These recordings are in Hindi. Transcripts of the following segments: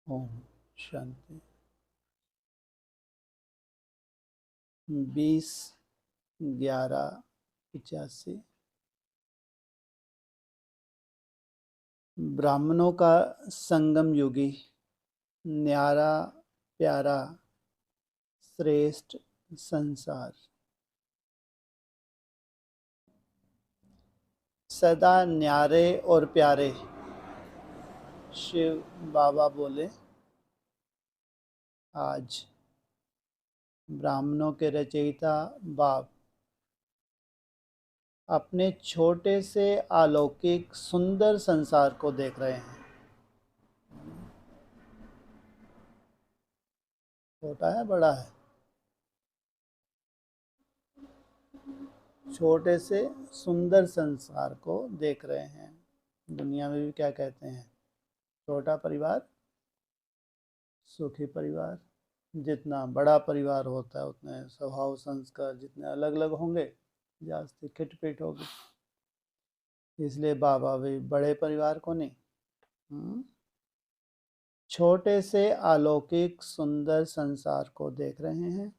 ओम शांति। 20/11/85। ब्राह्मणों का संगम युगी, न्यारा प्यारा श्रेष्ठ संसार। सदा न्यारे और प्यारे शिव बाबा बोले, आज ब्राह्मणों के रचयिता बाप अपने छोटे से अलौकिक सुंदर संसार को देख रहे हैं। छोटा है बड़ा है? छोटे से सुंदर संसार को देख रहे हैं। दुनिया में भी क्या कहते हैं? छोटा परिवार सुखी परिवार। जितना बड़ा परिवार होता है उतने स्वभाव संस्कार जितने अलग अलग होंगे, जास्ती खिटपिट होगी। इसलिए बाबा भी बड़े परिवार को नहीं, छोटे से अलौकिक सुंदर संसार को देख रहे हैं।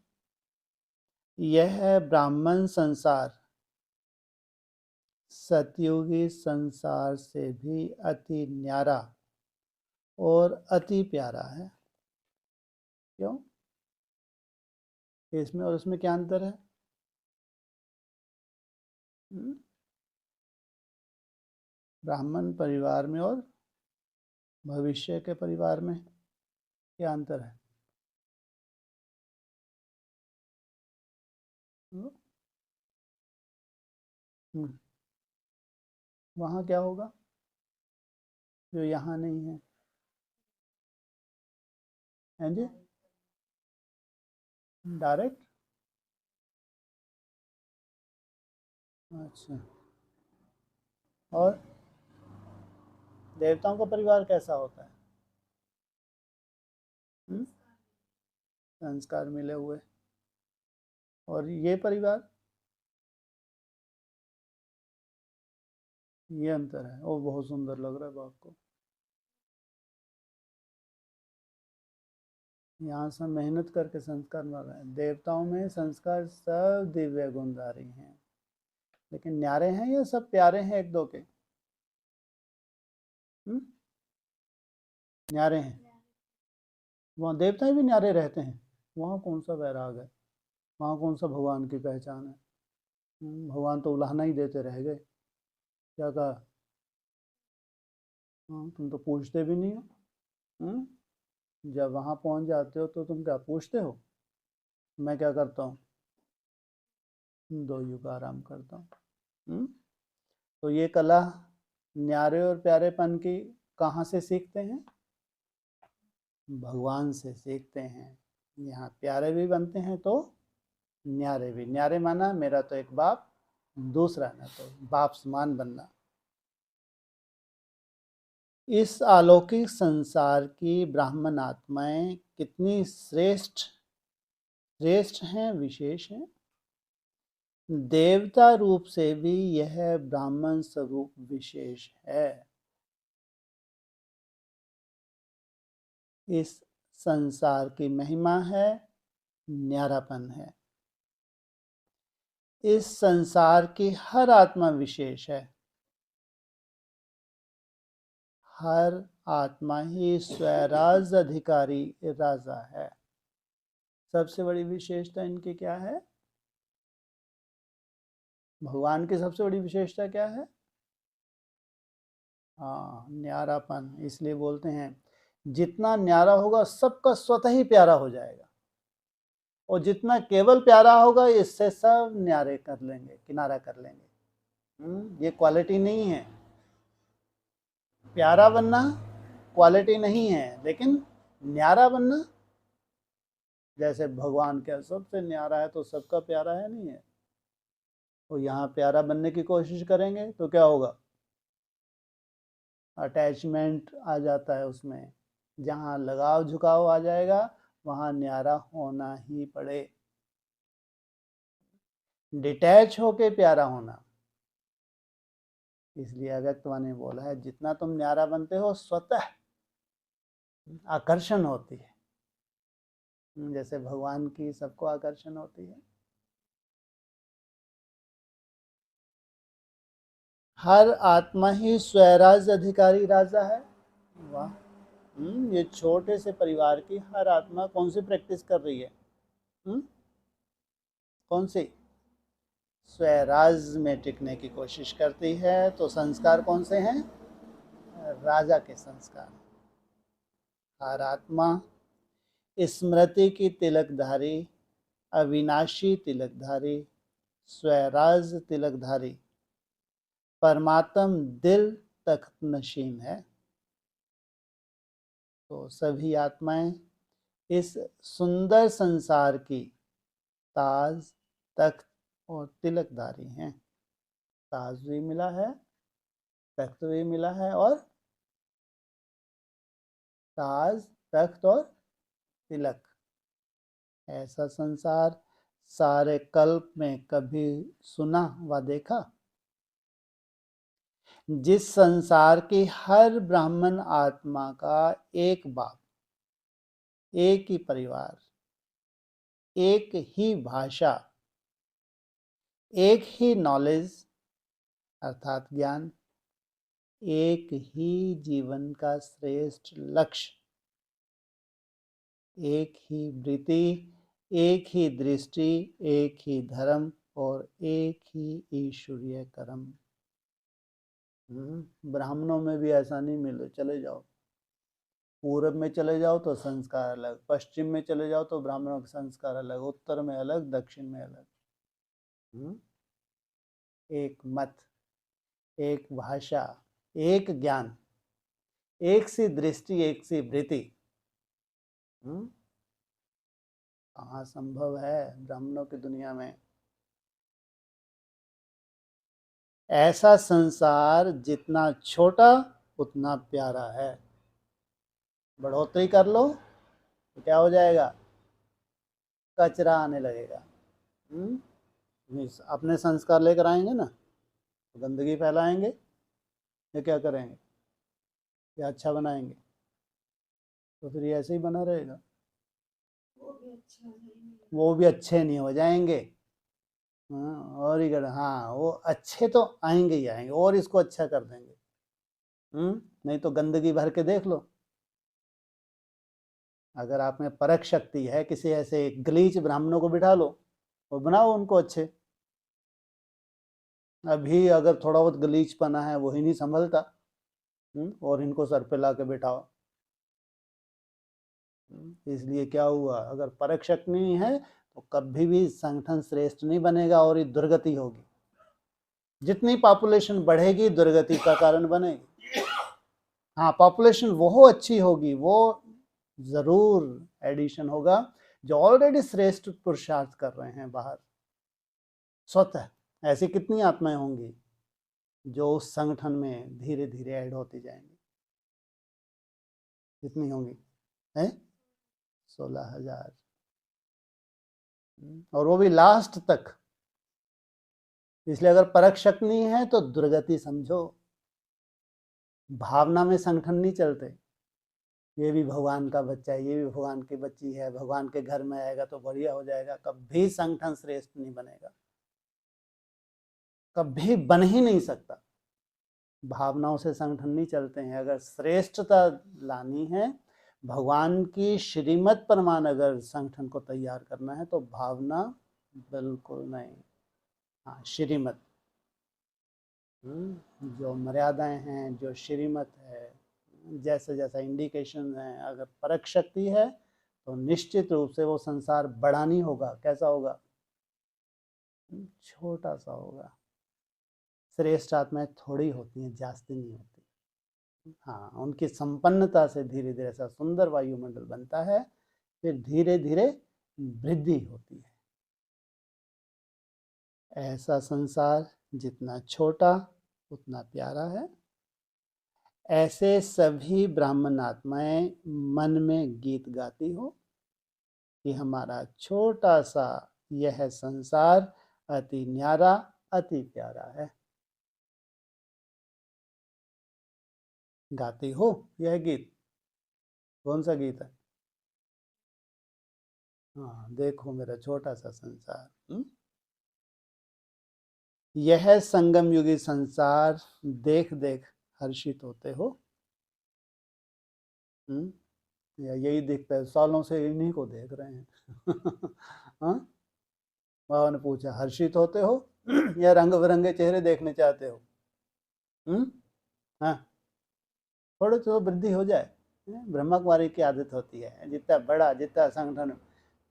यह है ब्राह्मण संसार, सतयुगी संसार से भी अति न्यारा और अति प्यारा है। क्यों? इसमें और उसमें क्या अंतर है? ब्राह्मण परिवार में और भविष्य के परिवार में क्या अंतर है? वहाँ क्या होगा जो यहाँ नहीं है? हैं जी? डायरेक्ट? अच्छा। और देवताओं का परिवार कैसा होता है? संस्कार मिले हुए। और ये परिवार, ये अंतर है। वो बहुत सुंदर लग रहा है बाप को। यहाँ से मेहनत करके संस्कार मिल रहे हैं। देवताओं में संस्कार सब दिव्य गुणधारी हैं, लेकिन न्यारे हैं या सब प्यारे हैं एक दो के? न्यारे हैं। वहाँ देवता भी न्यारे रहते हैं। वहाँ कौन सा वैराग है? वहाँ कौन सा भगवान की पहचान है? भगवान तो उलाहना ही देते रह गए। क्या कहा? तुम तो पूछते भी नहीं हो। जब वहाँ पहुँच जाते हो तो तुम क्या पूछते हो? मैं क्या करता हूँ? 2 युग आराम करता हूँ। तो ये कला न्यारे और प्यारेपन की कहाँ से सीखते हैं? भगवान से सीखते हैं। यहाँ प्यारे भी बनते हैं तो न्यारे भी। न्यारे माना मेरा तो एक बाप, दूसरा ना तो बाप समान बनना। इस अलौकिक संसार की ब्राह्मण आत्माएं कितनी श्रेष्ठ हैं, विशेष हैं। देवता रूप से भी यह ब्राह्मण स्वरूप विशेष है। इस संसार की महिमा है, न्यारापन है। इस संसार की हर आत्मा विशेष है। हर आत्मा ही स्वराज अधिकारी राजा है। सबसे बड़ी विशेषता इनकी क्या है? भगवान की सबसे बड़ी विशेषता क्या है? हाँ, न्यारापन। इसलिए बोलते हैं जितना न्यारा होगा सबका स्वतः ही प्यारा हो जाएगा, और जितना केवल प्यारा होगा इससे सब न्यारे कर लेंगे, किनारा कर लेंगे। ये क्वालिटी नहीं है। प्यारा बनना क्वालिटी नहीं है, लेकिन न्यारा बनना, जैसे भगवान क्या सबसे न्यारा है तो सबका प्यारा है, नहीं है? तो यहाँ प्यारा बनने की कोशिश करेंगे तो क्या होगा? अटैचमेंट आ जाता है उसमें। जहाँ लगाव झुकाव आ जाएगा वहाँ न्यारा होना ही पड़े। डिटैच होके प्यारा होना। इसलिए अव्यक्तवाणी ने बोला है जितना तुम न्यारा बनते हो स्वतः आकर्षण होती है, जैसे भगवान की सबको आकर्षण होती है। हर आत्मा ही स्वराज अधिकारी राजा है। वाह। ये छोटे से परिवार की हर आत्मा कौन सी प्रैक्टिस कर रही है? कौन सी? स्वराज में टिकने की कोशिश करती है। तो संस्कार कौन से हैं? राजा के संस्कार। हर आत्मा स्मृति की तिलकधारी, अविनाशी तिलकधारी, स्वराज तिलकधारी, परमात्म दिल तख्त नशीन है। तो सभी आत्माएं इस सुंदर संसार की ताज, तख्त और तिलकधारी हैं। ताज भी मिला है, तख्त भी मिला है, और ताज, तख्त और तिलक। ऐसा संसार सारे कल्प में कभी सुना व देखा? जिस संसार की हर ब्राह्मण आत्मा का एक बाप, एक ही परिवार, एक ही भाषा, एक ही नॉलेज अर्थात ज्ञान, एक ही जीवन का श्रेष्ठ लक्ष्य, एक ही वृत्ति, एक ही दृष्टि, एक ही धर्म और एक ही ईश्वरीय कर्म। ब्राह्मणों में भी ऐसा नहीं मिले। चले जाओ पूरब में, चले जाओ तो संस्कार अलग, पश्चिम में चले जाओ तो ब्राह्मणों के संस्कार अलग, उत्तर में अलग, दक्षिण में अलग। एक मत, एक भाषा, एक ज्ञान, एक सी दृष्टि, एक सी वृत्ति। कहाँ संभव है ब्राह्मणों की दुनिया में? ऐसा संसार जितना छोटा उतना प्यारा है। बढ़ोतरी कर लो तो क्या हो जाएगा? कचरा आने लगेगा। अपने संस्कार लेकर आएंगे ना तो गंदगी फैलाएंगे, या क्या करेंगे? या अच्छा बनाएंगे? तो फिर ये ऐसे ही बना रहेगा। वो भी अच्छे नहीं हो जाएंगे। और ही हाँ, वो अच्छे तो आएंगे ही आएंगे और इसको अच्छा कर देंगे। नहीं तो गंदगी भर के देख लो। अगर आप में परख शक्ति है, किसी ऐसे गलीच ब्राह्मणों को बिठा लो और बनाओ उनको अच्छे। अभी अगर थोड़ा बहुत गलीचपना है, वही नहीं संभलता, और इनको सर पे ला के बिठाओ। इसलिए क्या हुआ? अगर परख शक्ति नहीं है तो कभी भी संगठन श्रेष्ठ नहीं बनेगा और ये दुर्गति होगी। जितनी पॉपुलेशन बढ़ेगी दुर्गति का कारण बनेगी। हाँ, पॉपुलेशन वो अच्छी होगी, वो जरूर एडिशन होगा जो ऑलरेडी श्रेष्ठ पुरुषार्थ कर रहे हैं बाहर स्वतः। ऐसी कितनी आत्माएं होंगी जो उस संगठन में धीरे धीरे ऐड होती जाएंगी? कितनी होंगी? है 16,000, और वो भी लास्ट तक। इसलिए अगर परख शक्ति नहीं है तो दुर्गति समझो। भावना में संगठन नहीं चलते। ये भी भगवान का बच्चा है, ये भी भगवान की बच्ची है, भगवान के घर में आएगा तो बढ़िया हो जाएगा। कभी संगठन श्रेष्ठ नहीं बनेगा, कभी बन ही नहीं सकता। भावनाओं से संगठन नहीं चलते हैं। अगर श्रेष्ठता लानी है, भगवान की श्रीमत पर मान अगर संगठन को तैयार करना है तो भावना बिल्कुल नहीं। हाँ, श्रीमत, जो मर्यादाएं हैं, जो श्रीमत है, जैसे जैसा इंडिकेशन है, अगर परख शक्ति है तो निश्चित रूप से वो संसार बड़ा नहीं होगा। कैसा होगा? छोटा सा होगा। श्रेष्ठ आत्माएं थोड़ी होती हैं, जास्ती नहीं होती। हाँ, उनकी संपन्नता से धीरे धीरे ऐसा सुंदर वायुमंडल बनता है, फिर धीरे धीरे वृद्धि होती है। ऐसा संसार जितना छोटा उतना प्यारा है। ऐसे सभी ब्राह्मण आत्माएं मन में गीत गाती हो कि हमारा छोटा सा यह संसार अति न्यारा, अति प्यारा है। गाती हो यह गीत? कौन सा गीत है? हाँ, देखो मेरा छोटा सा संसार। यह संगम युगी संसार देख देख हर्षित होते हो। या यही दिखता है, सालों से इन्हीं को देख रहे हैं। हाँ, बाबा ने पूछा हर्षित होते हो या रंग बिरंगे चेहरे देखने चाहते हो? हाँ, थोड़ी तो वृद्धि हो जाए। ब्रह्मा कुमारी की आदत होती है, जितना बड़ा जितना संगठन,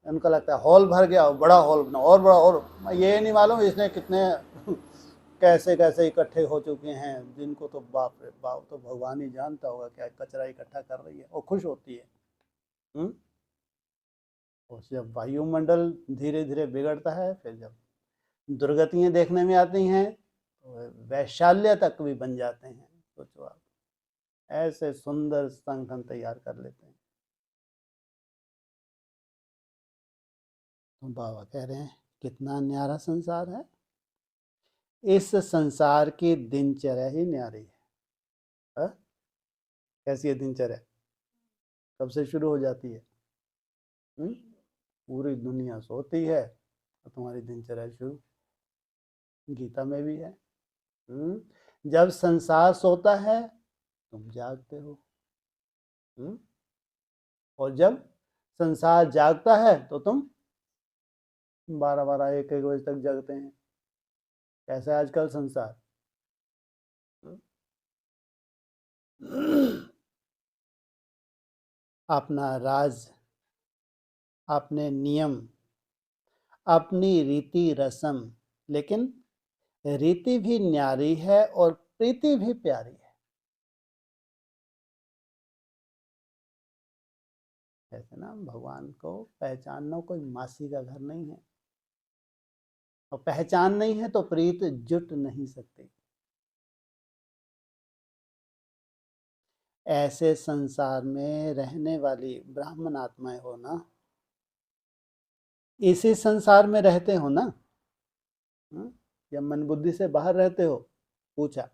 उनको लगता है हॉल भर गया, बड़ा हॉल बना और बड़ा, और ये नहीं मालूम इसने कितने कैसे कैसे इकट्ठे हो चुके हैं, जिनको तो बाप रे बाप, तो भगवान ही जानता होगा क्या कचरा इकट्ठा कर रही है, और खुश होती है। और जब वायुमंडल धीरे धीरे बिगड़ता है, फिर जब दुर्गतियां देखने में आती हैं, तो वैशाल्य तक भी बन जाते हैं। सोचो आप, ऐसे सुंदर संगठन तैयार कर लेते हैं। तो बाबा कह रहे हैं कितना न्यारा संसार है। इस संसार की दिनचर्या ही न्यारी है। हा? कैसी है दिनचर्या? कब से शुरू हो जाती है? पूरी दुनिया सोती है और तुम्हारी दिनचर्या शुरू। गीता में भी है। जब संसार सोता है तुम जागते हो। और जब संसार जागता है तो तुम 12-12 1-1 बजे तक जगते हैं। कैसा है आजकल संसार? अपना राज, अपने नियम, अपनी रीति रस्म, लेकिन रीति भी न्यारी है और प्रीति भी प्यारी है। कहते ना, भगवान को पहचानना कोई मासी का घर नहीं है, और पहचान नहीं है तो प्रीत जुट नहीं सकती। ऐसे संसार में रहने वाली ब्राह्मण आत्माएं हो ना, इसी संसार में रहते हो ना, या मन बुद्धि से बाहर रहते हो? पूछा।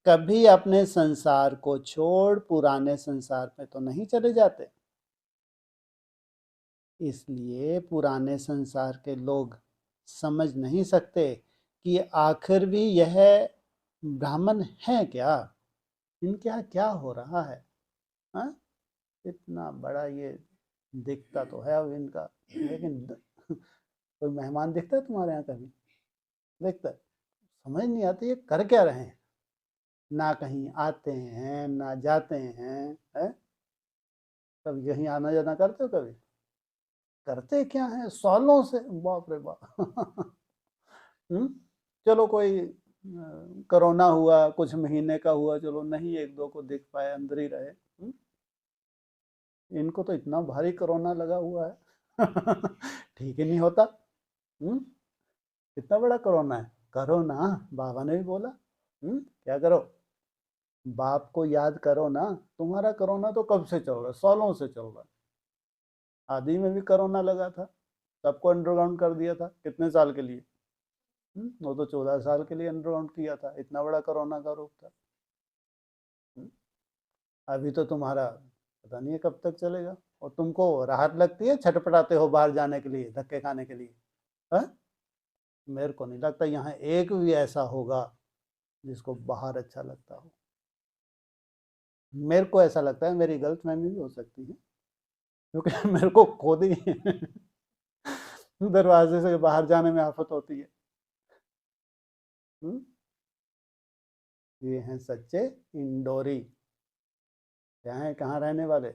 कभी अपने संसार को छोड़ पुराने संसार में तो नहीं चले जाते। इसलिए पुराने संसार के लोग समझ नहीं सकते कि आखिर भी यह ब्राह्मण है क्या, इनके यहाँ क्या हो रहा है। हा? इतना बड़ा ये दिखता तो है अब इनका, लेकिन कोई मेहमान दिखता है तुम्हारे यहाँ कभी? दिखता है? समझ नहीं आती ये कर क्या रहे हैं। ना कहीं आते हैं ना जाते हैं, है? कभी कहीं आना जाना करते हो? कभी करते क्या है सालों से, बाप रे बाप। चलो कोई कोरोना हुआ, कुछ महीने का हुआ, चलो नहीं एक दो को दिख पाए, अंदर ही रहे। इनको तो इतना भारी कोरोना लगा हुआ है। ठीक ही नहीं होता। कितना बड़ा कोरोना है। करो ना, बाबा ने भी बोला। क्या करो? बाप को याद करो ना। तुम्हारा कोरोना तो कब से चल रहा है, सालों से चल रहा है। आदि में भी कोरोना लगा था, सबको अंडरग्राउंड कर दिया था, कितने साल के लिए? वो तो 14 साल के लिए अंडरग्राउंड किया था, इतना बड़ा कोरोना का रूप था। अभी तो तुम्हारा पता नहीं है कब तक चलेगा, और तुमको राहत लगती है, छटपटाते हो बाहर जाने के लिए, धक्के खाने के लिए। है? मेरे को नहीं लगता यहाँ एक भी ऐसा होगा जिसको बाहर अच्छा लगता हो। मेरे को ऐसा लगता है, मेरी गलतफहमी भी हो सकती है, क्योंकि मेरे को खुद ही दरवाजे से बाहर जाने में आफत होती है। ये हैं सच्चे इंडोरी। क्या है, कहाँ रहने वाले?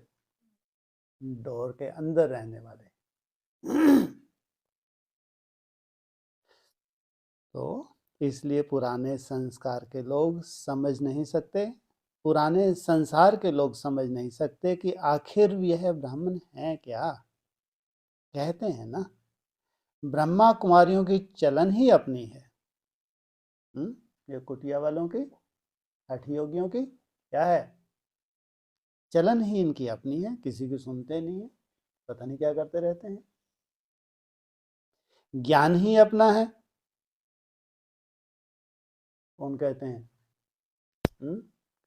डोर के अंदर रहने वाले। तो इसलिए पुराने संस्कार के लोग समझ नहीं सकते, पुराने संसार के लोग समझ नहीं सकते कि आखिर यह ब्राह्मण है क्या। कहते हैं ना, ब्रह्मा कुमारियों की चलन ही अपनी है। ये कुटिया वालों की, हठ योगियों की क्या है? चलन ही इनकी अपनी है, किसी की सुनते नहीं है, पता नहीं क्या करते रहते हैं। ज्ञान ही अपना है। कौन कहते हैं?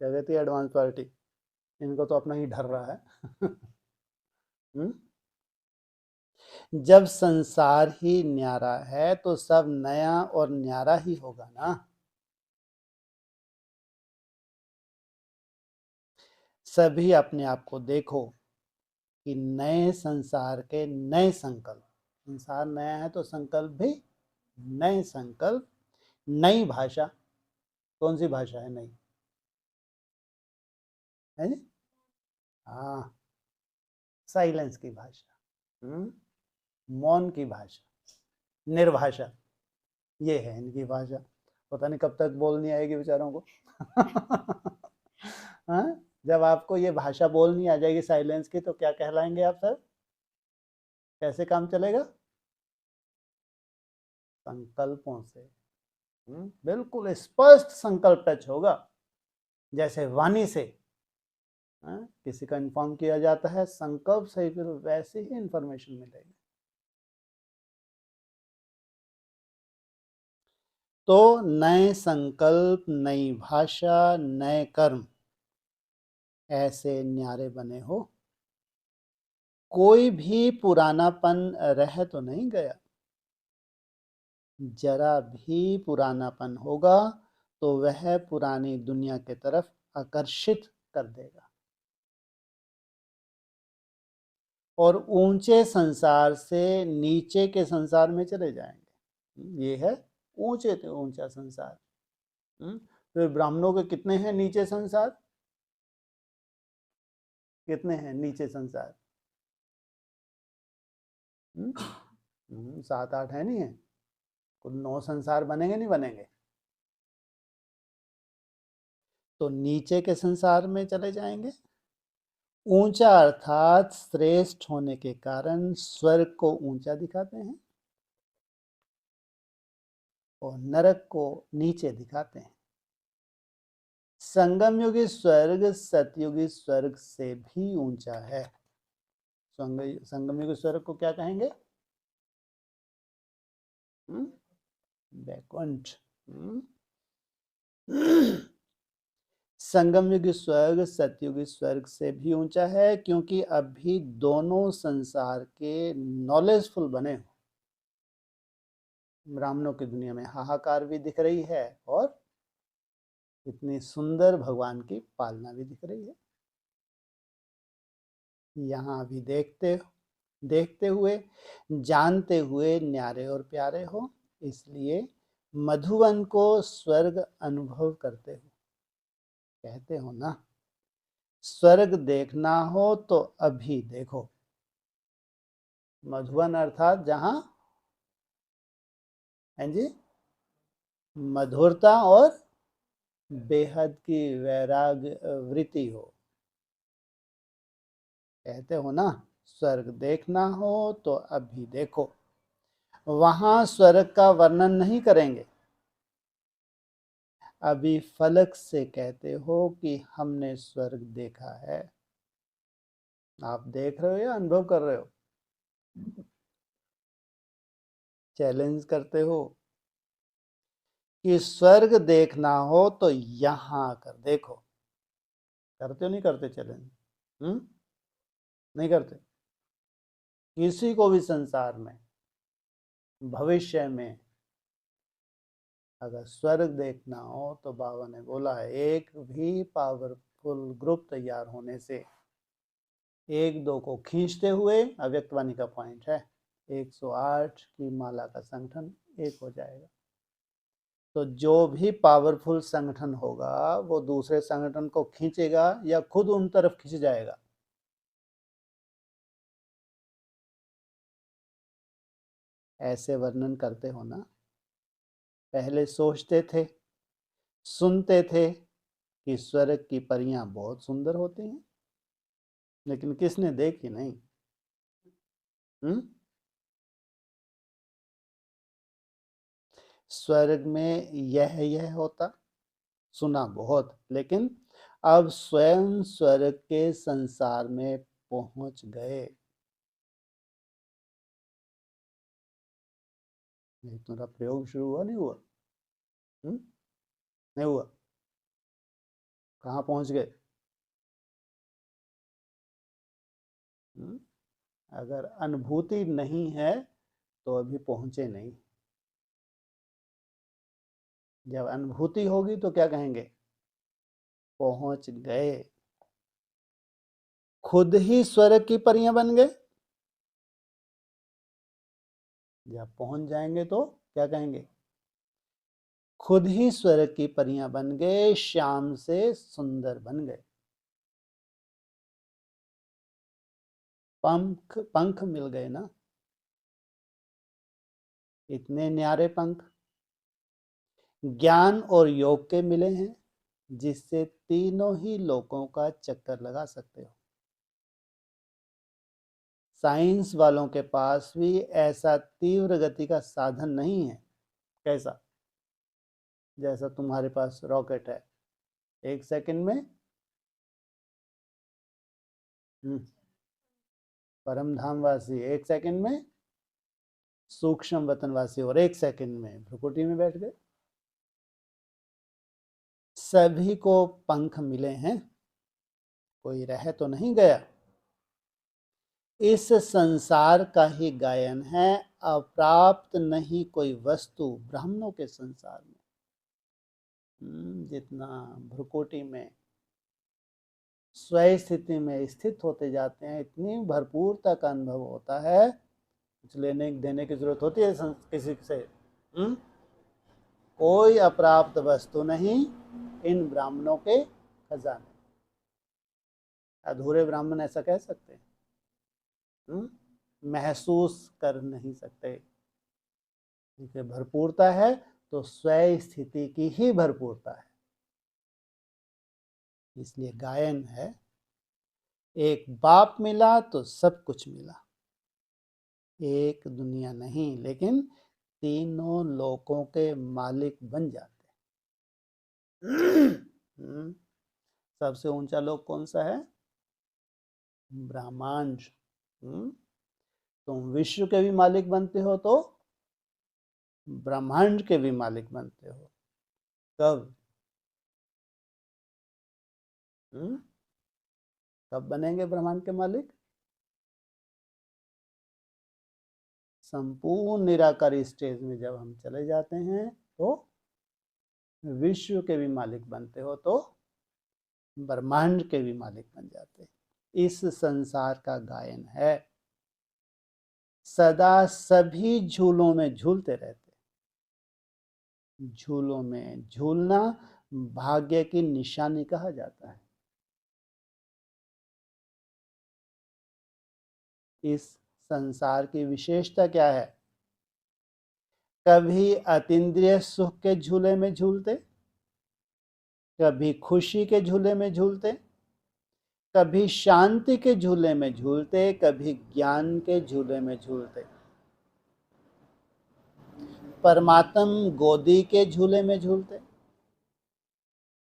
क्या कहती है एडवांस पार्टी, इनको तो अपना ही डर रहा है। हम्म? जब संसार ही न्यारा है तो सब नया और न्यारा ही होगा ना। सभी अपने आप को देखो कि नए संसार के नए संकल्प, संसार नया है तो संकल्प भी नए संकल्प, नई भाषा। कौन सी भाषा है नई? है जी? हाँ, साइलेंस की भाषा, मौन की भाषा, निर्भाषा, ये है इनकी भाषा। पता नहीं कब तक बोलनी आएगी बेचारों को। हाँ? जब आपको ये भाषा बोलनी आ जाएगी साइलेंस की तो क्या कहलाएंगे आप सर? कैसे काम चलेगा? संकल्पों से। बिल्कुल स्पष्ट संकल्प टच होगा, जैसे वाणी से किसी का इन्फॉर्म किया जाता है, संकल्प से फिर वैसे ही इंफॉर्मेशन मिलेगी। तो नए संकल्प, नई भाषा, नए कर्म, ऐसे न्यारे बने हो। कोई भी पुरानापन रह तो नहीं गया। जरा भी पुरानापन होगा तो वह पुरानी दुनिया की तरफ आकर्षित कर देगा और ऊंचे संसार से नीचे के संसार में चले जाएंगे। ये है ऊंचे से ऊंचा संसार। तो ब्राह्मणों के कितने हैं नीचे संसार? कितने हैं नीचे संसार? 7-8 है, नहीं है? कुल 9 संसार बनेंगे नहीं बनेंगे? तो नीचे के संसार में चले जाएंगे। ऊंचा अर्थात श्रेष्ठ होने के कारण स्वर्ग को ऊंचा दिखाते हैं और नरक को नीचे दिखाते हैं। संगम युगी स्वर्ग सतयुगी स्वर्ग से भी ऊंचा है। संगम युगी स्वर्ग को क्या कहेंगे? बैकुंठ। संगम युगी स्वर्ग सतयुगी स्वर्ग से भी ऊंचा है, क्योंकि अभी दोनों संसार के नॉलेजफुल बने हो। ब्राह्मणों की दुनिया में हाहाकार भी दिख रही है और इतनी सुंदर भगवान की पालना भी दिख रही है। यहाँ भी देखते हुए, जानते हुए न्यारे और प्यारे हो, इसलिए मधुवन को स्वर्ग अनुभव करते हो। कहते हो ना, स्वर्ग देखना हो तो अभी देखो। मधुवन अर्थात जहां, है जी, मधुरता और बेहद की वैराग वृत्ति हो। कहते हो ना, स्वर्ग देखना हो तो अभी देखो। वहां स्वर्ग का वर्णन नहीं करेंगे, अभी फलक से कहते हो कि हमने स्वर्ग देखा है। आप देख रहे हो या अनुभव कर रहे हो? चैलेंज करते हो कि स्वर्ग देखना हो तो यहां आकर देखो। करते हो नहीं करते चैलेंज? नहीं करते? किसी को भी संसार में भविष्य में अगर स्वर्ग देखना हो तो बाबा ने बोला है, एक भी पावरफुल ग्रुप तैयार होने से, एक दो को खींचते हुए, अव्यक्तवाणी का पॉइंट है, 108 की माला का संगठन एक हो जाएगा। तो जो भी पावरफुल संगठन होगा वो दूसरे संगठन को खींचेगा या खुद उन तरफ खींच जाएगा। ऐसे वर्णन करते हो ना। पहले सोचते थे, सुनते थे कि स्वर्ग की परियां बहुत सुंदर होती हैं, लेकिन किसने देखी नहीं। हम्म? स्वर्ग में यह होता, सुना बहुत, लेकिन अब स्वयं स्वर्ग के संसार में पहुंच गए। तुम्हारा प्रयोग शुरू हुआ नहीं हुआ? नहीं हुआ? कहाँ पहुंच गए? अगर अनुभूति नहीं है तो अभी पहुंचे नहीं। जब अनुभूति होगी तो क्या कहेंगे? पहुंच गए। खुद ही स्वर्ग की परियां बन गए। जब पहुंच जाएंगे तो क्या कहेंगे? खुद ही स्वर्ग की परियां बन गए, श्याम से सुंदर बन गए। पंख पंख मिल गए ना, इतने न्यारे पंख। ज्ञान और योग के मिले हैं, जिससे तीनों ही लोकों का चक्कर लगा सकते हो। साइंस वालों के पास भी ऐसा तीव्र गति का साधन नहीं है। कैसा? जैसा तुम्हारे पास रॉकेट है, 1 सेकंड में परम धामवासी 1 सेकंड में, सूक्ष्म वतनवासी और 1 सेकंड में भ्रुकुटी में बैठ गए। सभी को पंख मिले हैं, कोई रह तो नहीं गया। इस संसार का ही गायन है, अप्राप्त नहीं कोई वस्तु ब्राह्मणों के संसार में। जितना भ्रुकुटी में स्वयं स्थिति में स्थित होते जाते हैं, इतनी भरपूरता का अनुभव होता है, कुछ लेने देने की जरूरत होती है किसी से? कोई अप्राप्त वस्तु नहीं इन ब्राह्मणों के खजाने। अधूरे ब्राह्मण ऐसा कह सकते हैं? महसूस कर नहीं सकते। क्योंकि भरपूरता है तो स्वयं स्थिति की ही भरपूरता है, इसलिए गायन है। एक बाप मिला तो सब कुछ मिला। एक दुनिया नहीं, लेकिन तीनों लोकों के मालिक बन जाते। सबसे ऊंचा लोक कौन सा है? ब्रह्मांड। तुम विश्व के भी मालिक बनते हो तो ब्रह्मांड के भी मालिक बनते हो। कब? कब बनेंगे ब्रह्मांड के मालिक? संपूर्ण निराकारी स्टेज में जब हम चले जाते हैं तो विश्व के भी मालिक बनते हो, तो ब्रह्मांड के भी मालिक बन जाते। इस संसार का गायन है। सदा सभी झूलों में झूलते रहते। झूलों में झूलना भाग्य की निशानी कहा जाता है। इस संसार की विशेषता क्या है? कभी अतीन्द्रिय सुख के झूले में झूलते, कभी खुशी के झूले में झूलते, कभी शांति के झूले में झूलते, कभी ज्ञान के झूले में झूलते। परमात्म गोदी के झूले में झूलते।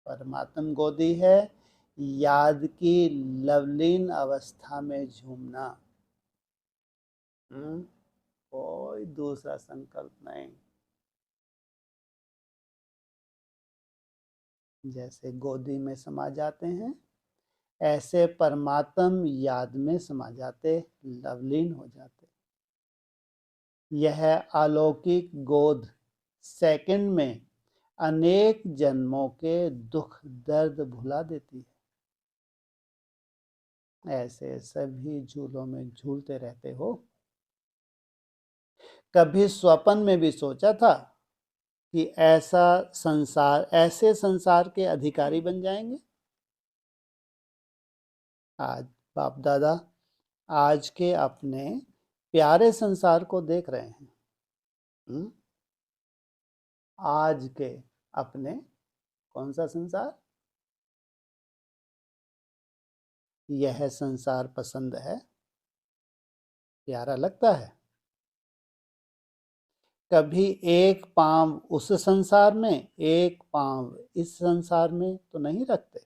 परमात्म गोदी है याद की लवलीन अवस्था में झूमना। कोई दूसरा संकल्प नहीं। जैसे गोदी में समा जाते हैं, ऐसे परमात्म याद में समा जाते, लवलीन हो जाते। यह अलौकिक गोद सेकंड में अनेक जन्मों के दुख दर्द भुला देती है। ऐसे सभी झूलों में झूलते रहते हो। कभी स्वप्न में भी सोचा था कि ऐसा संसार, ऐसे संसार के अधिकारी बन जाएंगे? आज बाप दादा आज के अपने प्यारे संसार को देख रहे हैं। आज के अपने कौन सा संसार? यह संसार पसंद है, प्यारा लगता है। कभी एक पांव उस संसार में, एक पांव इस संसार में तो नहीं रखते।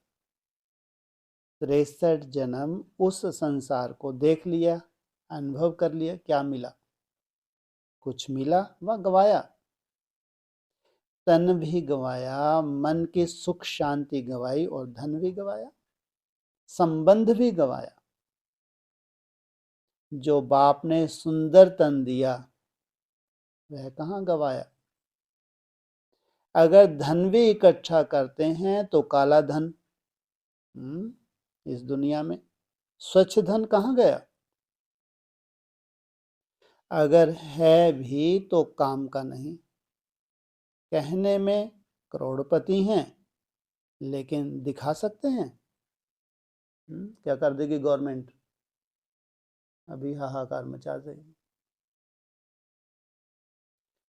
63 जन्म उस संसार को देख लिया, अनुभव कर लिया, क्या मिला? कुछ मिला व गवाया। तन भी गवाया, मन की सुख शांति गवाई और धन भी गवाया, संबंध भी गवाया। जो बाप ने सुंदर तन दिया वह कहाँ गवाया। अगर धन भी इकट्ठा करते हैं तो काला धन इस दुनिया में, स्वच्छ धन कहाँ गया। अगर है भी तो काम का नहीं। कहने में करोड़पति हैं लेकिन दिखा सकते हैं। क्या कर देगी गवर्नमेंट, अभी हाहाकार मचा देगी।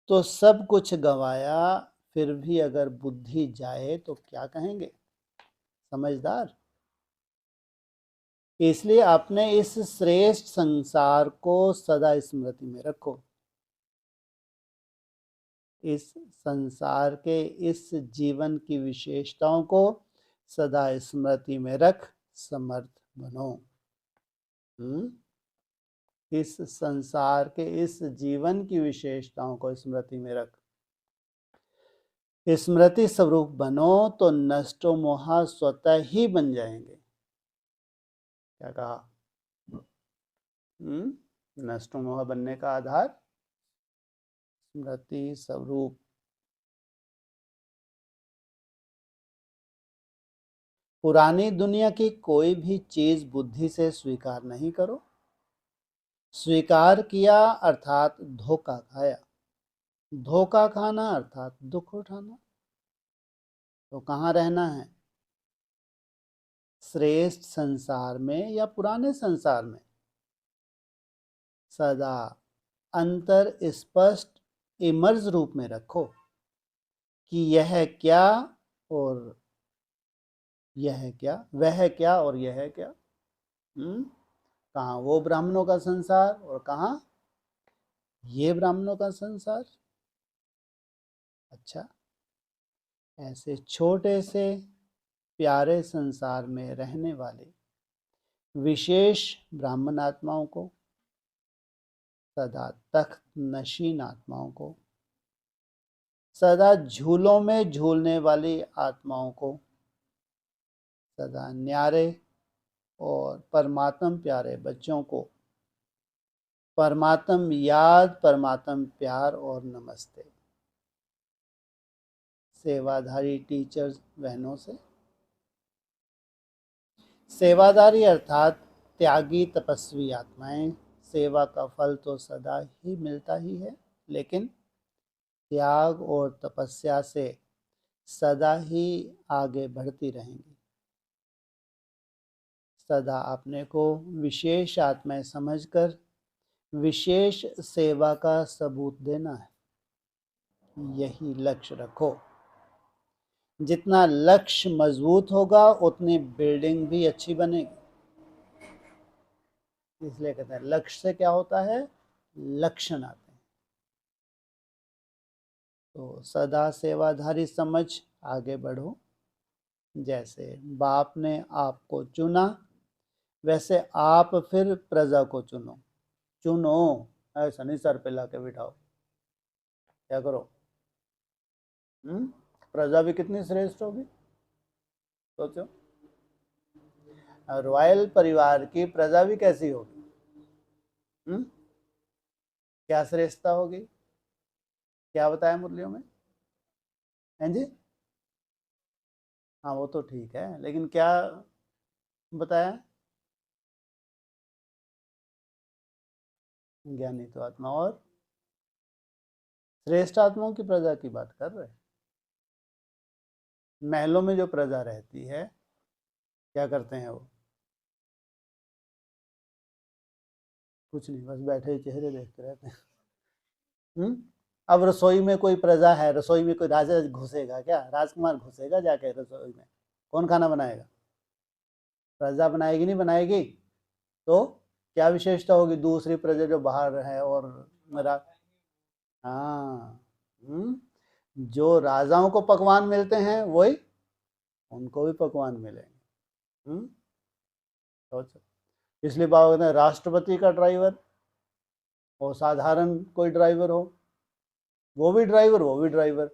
तो सब कुछ गवाया फिर भी अगर बुद्धि जाए तो क्या कहेंगे, समझदार। इसलिए अपने इस श्रेष्ठ संसार को सदा स्मृति में रखो। इस संसार के इस जीवन की विशेषताओं को सदा स्मृति में रख समर्थ बनो। इस संसार के इस जीवन की विशेषताओं को स्मृति में रख, स्मृति स्वरूप बनो तो नष्टो मोहा स्वतः ही बन जाएंगे। क्या कहा, नष्टो मोह बनने का आधार स्मृति स्वरूप। पुरानी दुनिया की कोई भी चीज बुद्धि से स्वीकार नहीं करो। स्वीकार किया अर्थात धोखा खाया, धोखा खाना अर्थात दुख उठाना। तो कहाँ रहना है, श्रेष्ठ संसार में या पुराने संसार में। सदा अंतर स्पष्ट इमर्ज रूप में रखो कि यह क्या और यह क्या, वह क्या और यह क्या। कहाँ वो ब्राह्मणों का संसार और कहाँ ये ब्राह्मणों का संसार। अच्छा, ऐसे छोटे से प्यारे संसार में रहने वाले विशेष ब्राह्मण आत्माओं को, सदा तख्त नशीन आत्माओं को, सदा झूलों में झूलने वाली आत्माओं को, सदा न्यारे और परमात्म प्यारे बच्चों को परमात्म याद, परमात्म प्यार और नमस्ते। सेवाधारी टीचर्स बहनों से, सेवादारी अर्थात त्यागी तपस्वी आत्माएं। सेवा का फल तो सदा ही मिलता ही है, लेकिन त्याग और तपस्या से सदा ही आगे बढ़ती रहेंगी। सदा अपने को विशेष आत्माएं समझकर विशेष सेवा का सबूत देना है, यही लक्ष्य रखो। जितना लक्ष्य मजबूत होगा उतनी बिल्डिंग भी अच्छी बनेगी। इसलिए कहते हैं लक्ष्य से क्या होता है, लक्षण आते हैं। तो सदा सेवाधारी समझ आगे बढ़ो। जैसे बाप ने आपको चुना वैसे आप फिर प्रजा को चुनो। चुनो, ऐसा नहीं सर पे लाके बिठाओ। क्या करो, प्रजा भी कितनी श्रेष्ठ होगी सोचो। रॉयल परिवार की प्रजा भी कैसी होगी, क्या श्रेष्ठता होगी, क्या बताया मुरलियों में, हैं जी। हाँ वो तो ठीक है, लेकिन क्या बताया, ज्ञानी तो आत्मा और श्रेष्ठ आत्माओं की प्रजा की बात कर रहे हैं। महलों में जो प्रजा रहती है क्या करते हैं वो, कुछ नहीं, बस बैठे चेहरे देखते रहते हैं। अब रसोई में कोई प्रजा है, रसोई में कोई राजा घुसेगा क्या, राजकुमार घुसेगा जाके रसोई में, कौन खाना बनाएगा, प्रजा बनाएगी नहीं बनाएगी। तो क्या विशेषता होगी, दूसरी प्रजा जो बाहर है और मेरा, हाँ, जो राजाओं को पकवान मिलते हैं वही उनको भी पकवान मिलेंगे। सोचो, इसलिए बाबा कहते हैं राष्ट्रपति का ड्राइवर और साधारण कोई ड्राइवर हो, वो भी ड्राइवर वो भी ड्राइवर।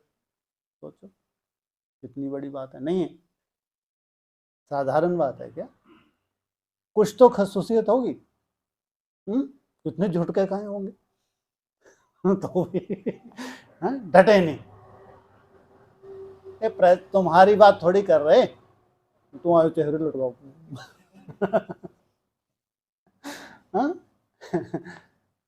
सोचो कितनी बड़ी बात है, नहीं है? साधारण बात है क्या? कुछ तो खसूसियत होगी। कितने झुटके खाए होंगे तो भी डटे नहीं। तुम्हारी बात थोड़ी कर रहे, तुम्हारे चेहरे लटकाओ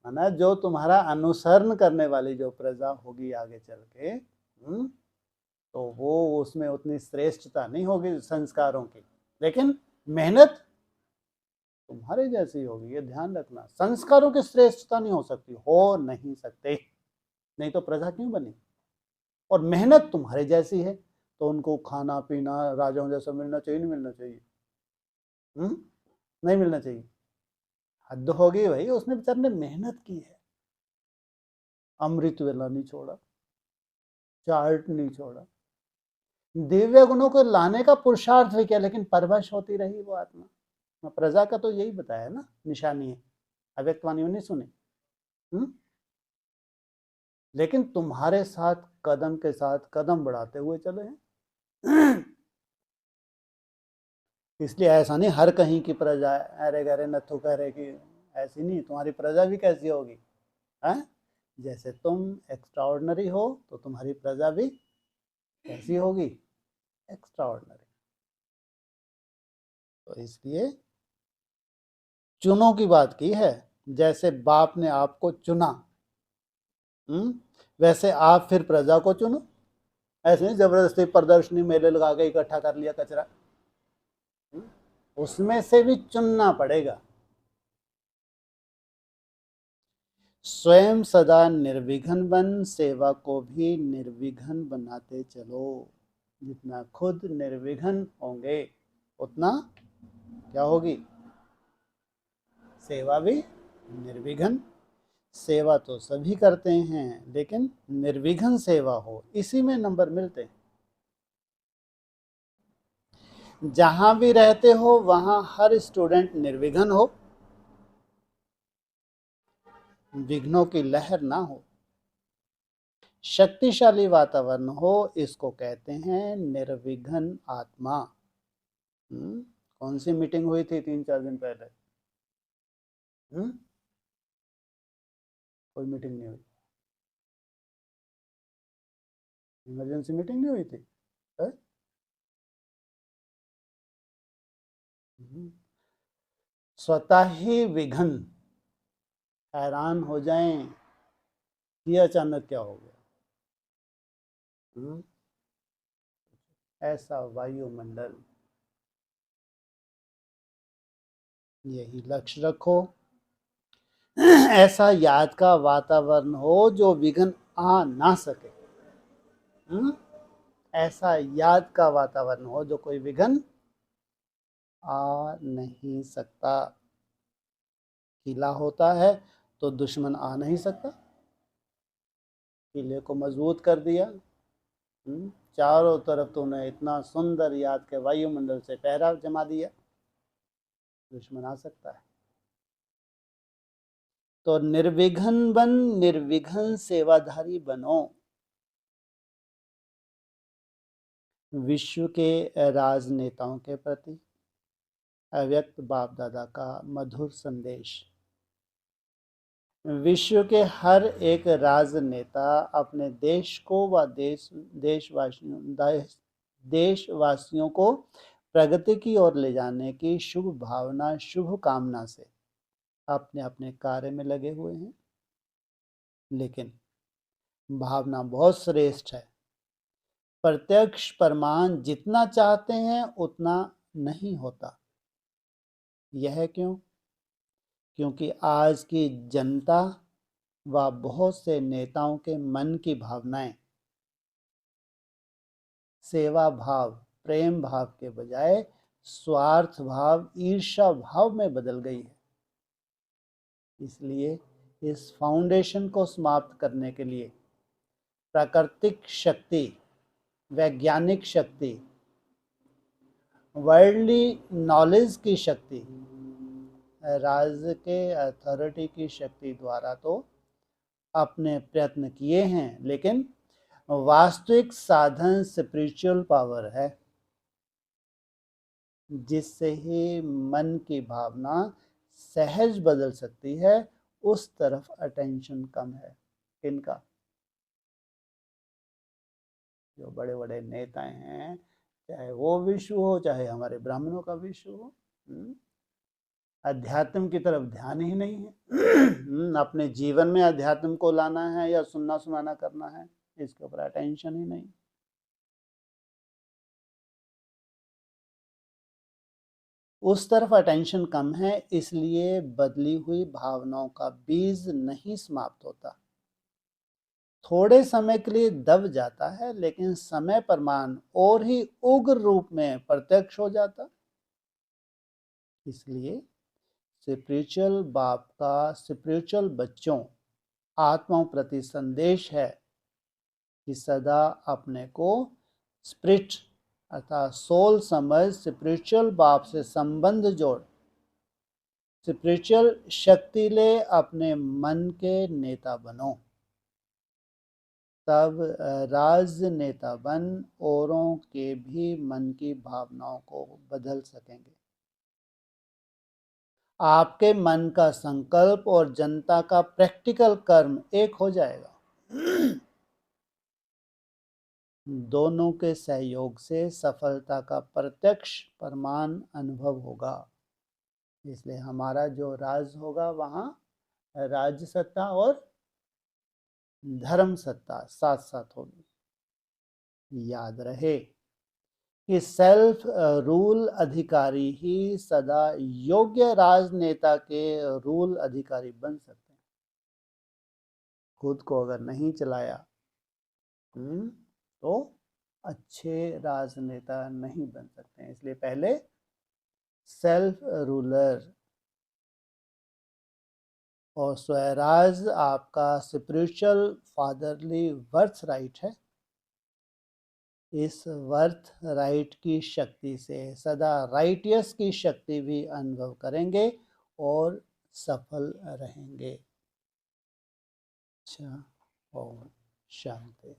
ना, जो तुम्हारा अनुसरण करने वाली जो प्रजा होगी आगे चल के, तो वो उसमें उतनी श्रेष्ठता नहीं होगी संस्कारों की, लेकिन मेहनत तुम्हारे जैसी होगी। ये ध्यान रखना, संस्कारों की श्रेष्ठता नहीं हो सकती, हो नहीं सकते, नहीं तो प्रजा क्यों बनी। और मेहनत तुम्हारे जैसी है तो उनको खाना पीना राजाओं जैसा मिलना चाहिए, नहीं मिलना चाहिए? नहीं मिलना चाहिए। हद होगी भाई, उसने बेचारे ने मेहनत की है, अमृत वेला नहीं छोड़ा, चार्ट नहीं छोड़ा, दिव्य गुणों को लाने का पुरुषार्थ भी किया, लेकिन परवश होती रही वो आत्मा। प्रजा का तो यही बताया ना, निशानी है। अव्यक्तवाणी नहीं सुनी। लेकिन तुम्हारे साथ कदम के साथ कदम बढ़ाते हुए चले हैं। इसलिए ऐसा नहीं हर कहीं की प्रजा अरे गरे नथु कह रहे कि ऐसी नहीं, तुम्हारी प्रजा भी कैसी होगी है? जैसे तुम एक्स्ट्राऑर्डिनरी हो तो तुम्हारी प्रजा भी कैसी होगी? एक्स्ट्राऑर्डिनरी। तो इसलिए चुनो की बात की है, जैसे बाप ने आपको चुना, वैसे आप फिर प्रजा को चुनो। ऐसे नहीं जबरदस्ती प्रदर्शनी मेले लगा के इकट्ठा कर लिया कचरा, उसमें से भी चुनना पड़ेगा। स्वयं सदा निर्विघ्न बन सेवा को भी निर्विघ्न बनाते चलो। जितना खुद निर्विघ्न होंगे उतना क्या होगी? सेवा भी निर्विघ्न। सेवा तो सभी करते हैं, लेकिन निर्विघ्न सेवा हो, इसी में नंबर मिलते हैं। जहां भी रहते हो वहां हर स्टूडेंट निर्विघ्न हो, विघ्नों की लहर ना हो, शक्तिशाली वातावरण हो, इसको कहते हैं निर्विघ्न आत्मा। कौन सी मीटिंग हुई थी 3-4 दिन पहले? कोई मीटिंग नहीं हुई, इमरजेंसी मीटिंग नहीं हुई थी है? स्वतः ही विघ्न हैरान हो जाएं कि अचानक क्या हो गया। ऐसा वायुमंडल, यही लक्ष्य रखो। ऐसा याद का वातावरण हो जो विघ्न आ ना सके। ऐसा याद का वातावरण हो जो कोई विघ्न आ नहीं सकता। किला होता है तो दुश्मन आ नहीं सकता, किले को मजबूत कर दिया, चारों तरफ तूने इतना सुंदर याद के वायुमंडल से पहरा जमा दिया, दुश्मन आ सकता है। तो निर्विघ्न बन, निर्विघ्न सेवाधारी बनो। विश्व के राजनेताओं के प्रति अव्यक्त बाप दादा का मधुर संदेश। विश्व के हर एक राजनेता अपने देश को व देशवासियों को प्रगति की ओर ले जाने की शुभ भावना, शुभ कामना से अपने अपने कार्य में लगे हुए हैं। लेकिन भावना बहुत श्रेष्ठ है। प्रत्यक्ष प्रमाण जितना चाहते हैं उतना नहीं होता। यह क्यों? क्योंकि आज की जनता व बहुत से नेताओं के मन की भावनाएं सेवा भाव, प्रेम भाव के बजाय स्वार्थ भाव, ईर्ष्या भाव में बदल गई है। इसलिए इस फाउंडेशन को समाप्त करने के लिए प्राकृतिक शक्ति, वैज्ञानिक शक्ति, वर्ल्डली नॉलेज की शक्ति, राज्य के अथॉरिटी की शक्ति द्वारा तो अपने प्रयत्न किए हैं, लेकिन वास्तविक साधन स्पिरिचुअल पावर है, जिससे ही मन की भावना सहज बदल सकती है। उस तरफ अटेंशन कम है। किनका? जो बड़े बड़े नेताएं हैं, चाहे वो विश्व हो चाहे हमारे ब्राह्मणों का विश्व हो, अध्यात्म की तरफ ध्यान ही नहीं है। अपने जीवन में अध्यात्म को लाना है या सुनना सुनाना करना है, इसके ऊपर अटेंशन ही नहीं। उस तरफ अटेंशन कम है, इसलिए बदली हुई भावनाओं का बीज नहीं समाप्त होता। थोड़े समय के लिए दब जाता है, लेकिन समय प्रमाण और ही उग्र रूप में प्रत्यक्ष हो जाता। इसलिए स्पिरिचुअल बाप का स्पिरिचुअल बच्चों आत्माओं प्रति संदेश है कि सदा अपने को स्पिरिट अर्थात सोल समझ स्पिरिचुअल बाप से संबंध जोड़ स्पिरिचुअल शक्ति ले अपने मन के नेता बनो। तब राजनेता बन औरों के भी मन की भावनाओं को बदल सकेंगे। आपके मन का संकल्प और जनता का प्रैक्टिकल कर्म एक हो जाएगा। दोनों के सहयोग से सफलता का प्रत्यक्ष प्रमाण अनुभव होगा। इसलिए हमारा जो राज होगा वहाँ राज्य सत्ता और धर्म सत्ता साथ साथ होगी। याद रहे कि सेल्फ रूल अधिकारी ही सदा योग्य राजनेता के रूल अधिकारी बन सकते हैं। खुद को अगर नहीं चलाया तो अच्छे राजनेता नहीं बन सकते हैं। इसलिए पहले सेल्फ रूलर और स्वराज आपका स्पिरिचुअल फादरली बर्थ राइट है। इस वर्थ राइट की शक्ति से सदा राइटियस की शक्ति भी अनुभव करेंगे और सफल रहेंगे। अच्छा, ओम शांति।